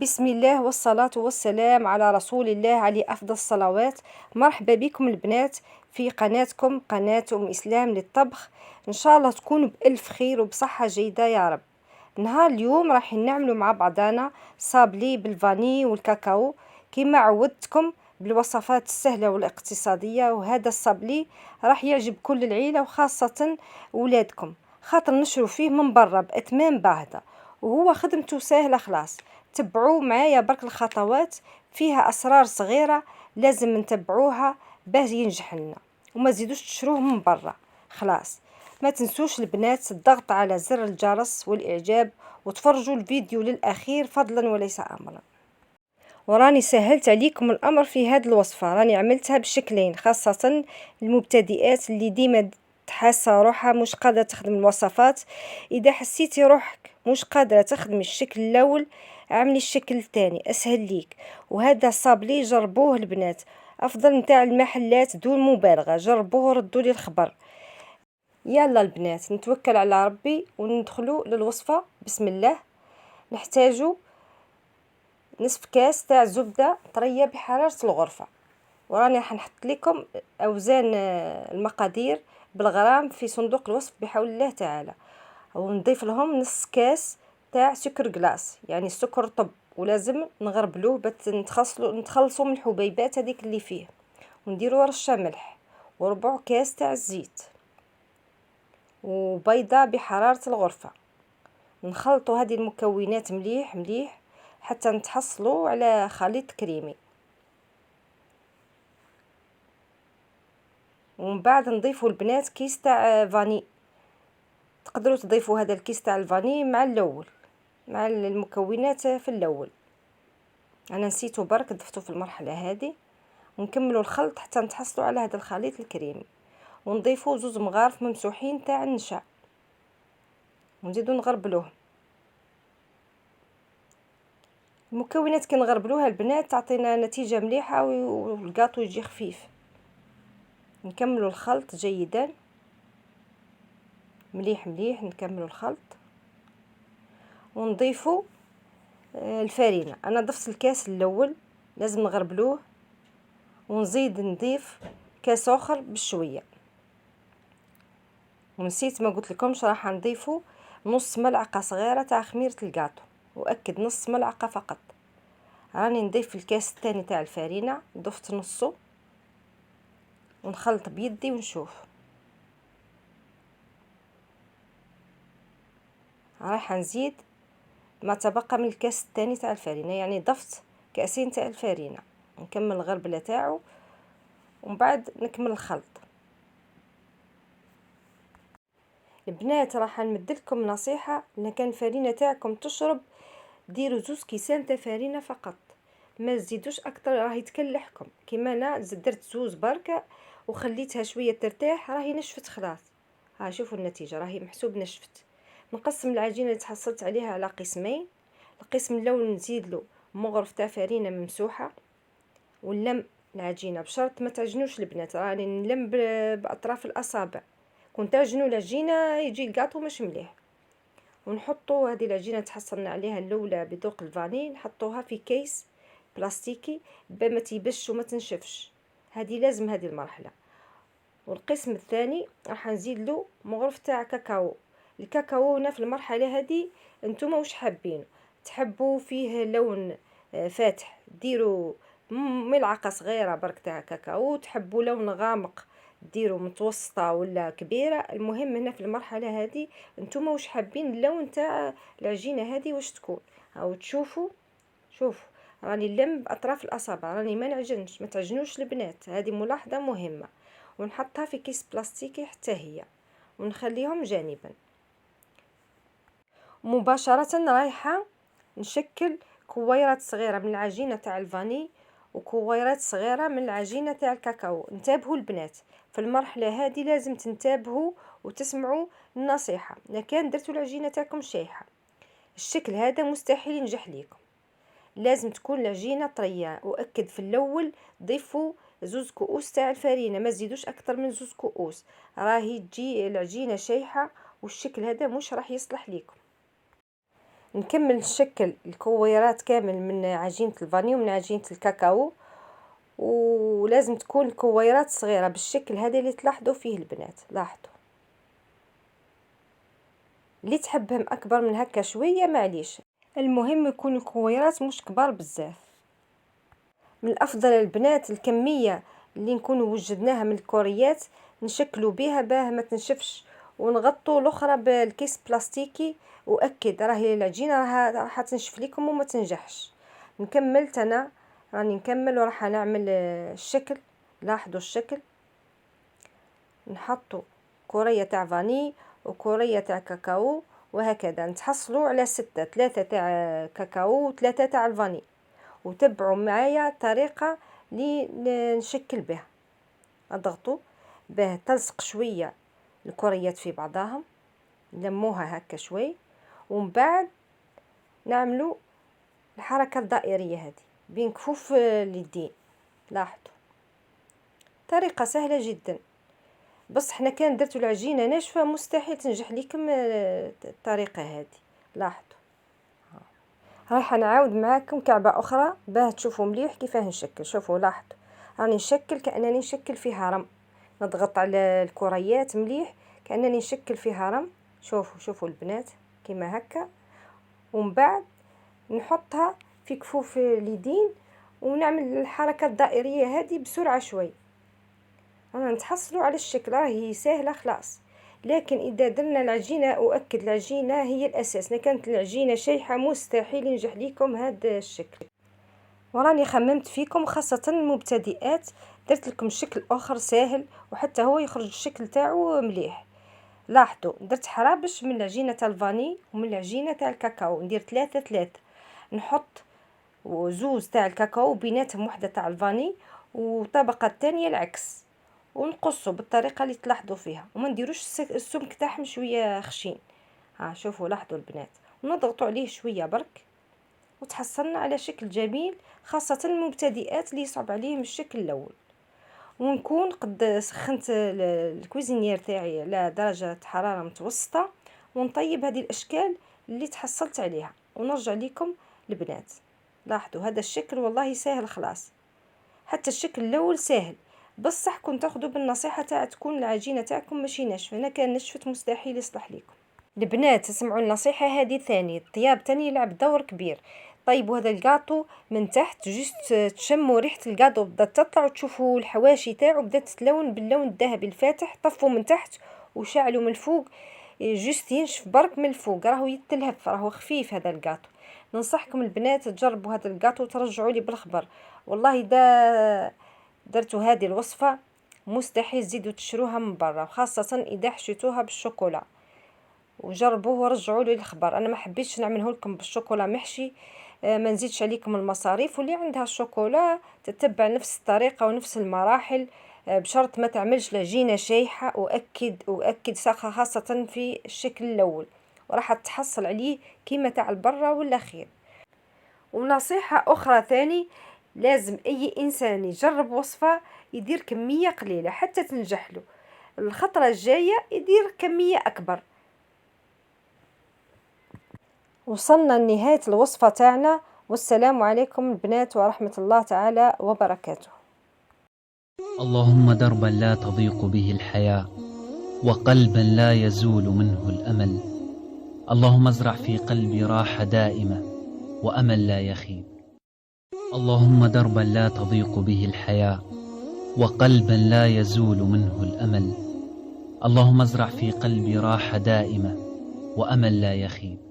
بسم الله والصلاة والسلام على رسول الله عليه أفضل الصلوات. مرحبا بكم البنات في قناتكم قناة إسلام للطبخ. إن شاء الله تكونوا بألف خير وبصحة جيدة يا رب. نهار اليوم راح نعملوا مع بعضنا صابلي بالفاني والكاكاو كما عودتكم بالوصفات السهلة والاقتصادية، وهذا الصابلي راح يعجب كل العيلة وخاصة ولادكم، خاطر نشرو فيه من برا بأثمان باهظة وهو خدمته سهلة خلاص. تبعوا معايا برك الخطوات، فيها أسرار صغيرة لازم نتبعوها باش ينجح لنا وما تزيدوش تشروه من برا. خلاص ما تنسوش البنات الضغط على زر الجرس والإعجاب وتفرجوا الفيديو للأخير فضلا وليس أمرا. وراني سهلت عليكم الأمر في هذه الوصفة، راني عملتها بشكلين خاصة المبتدئات اللي ديما تحاسة روحها مش قادرة تخدم الوصفات. إذا حسيتي روحك مش قادرة تخدمي الشكل الأول اعملي الشكل الثاني أسهل ليك. وهذا صابلي جربوه البنات، أفضل متاع المحلات دون مبالغة، جربوه وردوا لي الخبر. يلا البنات نتوكل على ربي وندخلوا للوصفة. بسم الله. نحتاجوا نصف كاس تاع زبدة طرية بحرارة الغرفة، وراني راح نحط لكم اوزان المقادير بالغرام في صندوق الوصف بحول الله تعالى. ونضيف لهم نص كاس تاع سكر كلاص يعني السكر طب، ولازم نغربلوه باش نتخلصوا من الحبيبات هذيك اللي فيه، ونديروا رشه ملح وربع كاس تاع الزيت وبيضه بحراره الغرفه. نخلطوا هذه المكونات مليح مليح حتى نتحصلوا على خليط كريمي، ومن بعد نضيفوا البنات كيس تاع فاني. تقدروا تضيفوا هذا الكيس تاع الفاني مع الاول مع المكونات في الاول، انا نسيته برك ضفته في المرحله هذه. ونكملوا الخلط حتى نتحصلوا على هذا الخليط الكريمي، ونضيفوا زوز مغارف ممسوحين تاع النشا ونزيدوا نغربلوه. المكونات كي نغربلوها البنات تعطينا نتيجه مليحه والكاطو يجي خفيف. نكملوا الخلط جيدا مليح مليح، نكملوا الخلط ونضيفوا الفرينه. انا ضفت الكاس الاول لازم نغربلوه، ونزيد نضيف كاس اخر بشويه. ونسيت ما قلت لكمش راح نضيفوا نص ملعقه صغيره تاع خميره الكاطو، واكد نص ملعقه فقط. راني نضيف الكاس الثاني تاع الفرينه، ضفت نصه ونخلط بيدي ونشوف. راح نزيد ما تبقى من الكاس الثاني تاع الفرينه، يعني ضفت كاسين تاع الفرينه. نكمل الغربله تاعو ومن بعد نكمل الخلط. البنات راح نمدلكم نصيحه، ان كان الفرينه تاعكم تشرب ديروا زوز كيسان تاع فرينه فقط، ما تزيدوش اكتر راهي تكلحكم. كيما انا درت زوز بركه وخليتها شويه ترتاح راهي نشفت خلاص. ها شوفوا النتيجه راهي محسوب نشفت. نقسم العجينه اللي تحصلت عليها على قسمين. القسم الاول نزيد له مغرف تاع فرينه ممسوحه ونلم العجينه بشرط ما تعجنوش البنات، راني نلم باطراف الاصابع. كون تعجنوا العجينه يجي الكاطو مش مليح. ونحطوا هذه العجينه تحصلنا عليها الاولى بذوق الفاني، نحطوها في كيس بلاستيكي ما تيبش وما تنشفش، هذه لازم هذه المرحله. والقسم الثاني راح نزيد له مغرف تاع كاكاو. الكاكاو هنا في المرحله هذه انتم واش حابين، تحبوا فيه لون فاتح ديروا ملعقه صغيره برك تاع كاكاو، تحبوا لون غامق ديروا متوسطه ولا كبيره. المهم هنا في المرحله هذه انتم واش حابين اللون تاع العجينه هذه واش تكون. او تشوفوا شوفوا راني نلم باطراف الاصابع، راني ما نعجنش، ما تعجنوش البنات، هذه ملاحظه مهمه. ونحطها في كيس بلاستيكي حتى هي ونخليهم جانبا. مباشره رايحه نشكل كويرات صغيره من العجينه تاع الفاني وكويرات صغيره من العجينه تاع الكاكاو. انتبهوا البنات في المرحله هذه لازم تنتبهوا وتسمعوا النصيحه، لكن درتوا العجينه تاعكم شايحه الشكل هذا مستحيل ينجح ليكم. لازم تكون العجينه طريه، واكد في الاول ضيفوا زوز كؤوس تاع الفرينه، ما تزيدوش اكثر من زوز كؤوس، راهي تجي العجينه شايحه والشكل هذا مش راح يصلح ليكم. نكمل نشكل الكويرات كامل من عجينة الفاني ومن عجينة الكاكاو، ولازم تكون الكويرات صغيرة بالشكل هذا اللي تلاحظوا فيه البنات. لاحظوا، اللي تحبهم اكبر من هكا شويه معليش، المهم يكون الكويرات مش كبار بزاف. من الافضل البنات الكميه اللي نكونوا وجدناها من الكوريات نشكلوا بها باه ما تنشفش، ونغطوا الاخرى بالكيس بلاستيكي، واكد راهي العجينه راح تنشف لكم وما تنجحش. نكملت انا، راني نكمل وراح نعمل الشكل. لاحظوا الشكل، نحطوا كورية تاع فاني وكورية تاع كاكاو، وهكذا نتحصلوا على 6، 3 تاع كاكاو و3 تاع الفاني. وتبعوا معايا الطريقة اللي نشكل بها. اضغطوا باه تلصق شوية الكوريات في بعضهم، نلموها هكا شوي، ومن بعد نعملوا الحركة الدائرية هذه بين كفوف اليدين. لاحظوا طريقة سهلة جدا، بس حنا كان درتو العجينه ناشفه مستحيل تنجح لكم الطريقه هذه. لاحظوا، راح نعاود معاكم كعبه اخرى باه تشوفوا مليح كيفاه نشكل. شوفوا لاحظوا، راني نشكل كانني نشكل في هرم، نضغط على الكريات مليح كانني نشكل في هرم. شوفوا البنات كيما هكا، ومن بعد نحطها في كفوف اليدين ونعمل الحركه الدائريه هذه بسرعه شوي. رانا نتحصلوا على الشكل، راهي سهله خلاص. لكن اذا درنا العجينه، اؤكد العجينه هي الاساس، كانت العجينه شايحه مستحيل ينجح لكم هذا الشكل. وراني خممت فيكم خاصه المبتدئات، درت لكم شكل اخر سهل وحتى هو يخرج الشكل تاعو مليح. لاحظوا درت حرابش من العجينه تاع الفاني ومن العجينه تاع الكاكاو، ندير 3 نحط وزوز تاع الكاكاو بيناتهم وحده تاع الفاني، وطبقه الثانيه العكس، ونقصوا بالطريقه اللي تلاحظوا فيها، وما نديروش السمك تاعهم شويه خشين. شوفوا لاحظوا البنات، ونضغطوا عليه شويه برك، وتحصلنا على شكل جميل خاصه المبتدئات اللي يصعب عليهم الشكل الاول. ونكون قد سخنت الكويزينير تاعي على درجه حراره متوسطه، ونطيب هذه الاشكال اللي تحصلت عليها ونرجع لكم البنات. لاحظوا هذا الشكل والله سهل خلاص، حتى الشكل الاول سهل، بصح كنت تاخذوا بالنصيحه تاع تكون العجينه تاعكم ماشي ناشفه. انا كان نشفت مستحيل يصلح لكم. البنات تسمعوا النصيحه هذه ثاني، الطياب تاني يلعب دور كبير. طيبوا هذا الكاطو من تحت، جست تشموا ريحه الكاطو بدات تطلع، وتشوفوا الحواشي تاعو بدات تتلون باللون الذهبي الفاتح. طفوا من تحت وشعلوا من الفوق، جست ينشف برك من الفوق، راهو يتلهف، راهو خفيف هذا الكاطو. ننصحكم البنات تجربوا هذا الكاطو وترجعوا لي بالخبر. والله دا درتوا هذه الوصفه مستحيل تزيدوا تشروها من برا، خاصه اذا حشيتوها بالشوكولا. وجربوه ورجعوا لي الخبر. انا ما حبيتش نعمله لكم بالشوكولا محشي، ما نزيدش عليكم المصاريف، واللي عندها الشوكولا تتبع نفس الطريقه ونفس المراحل، بشرط ما تعملش العجينه شايحه. واكد خاصه في الشكل الاول، وراح تحصل عليه كيما تاع البرا والاخير. ونصيحه اخرى ثاني، لازم اي انسان يجرب وصفه يدير كميه قليله حتى تنجح له، الخطره الجايه يدير كميه اكبر. وصلنا لنهايه الوصفه تاعنا، والسلام عليكم البنات ورحمه الله تعالى وبركاته. اللهم دربا لا تضيق به الحياة، وقلبا لا يزول منه الأمل. اللهم ازرع في قلبي راحة دائمة وأمل لا يخيب. اللهم دربا لا تضيق به الحياة، وقلبا لا يزول منه الأمل. اللهم ازرع في قلبي راحة دائمة وأمل لا يخيب.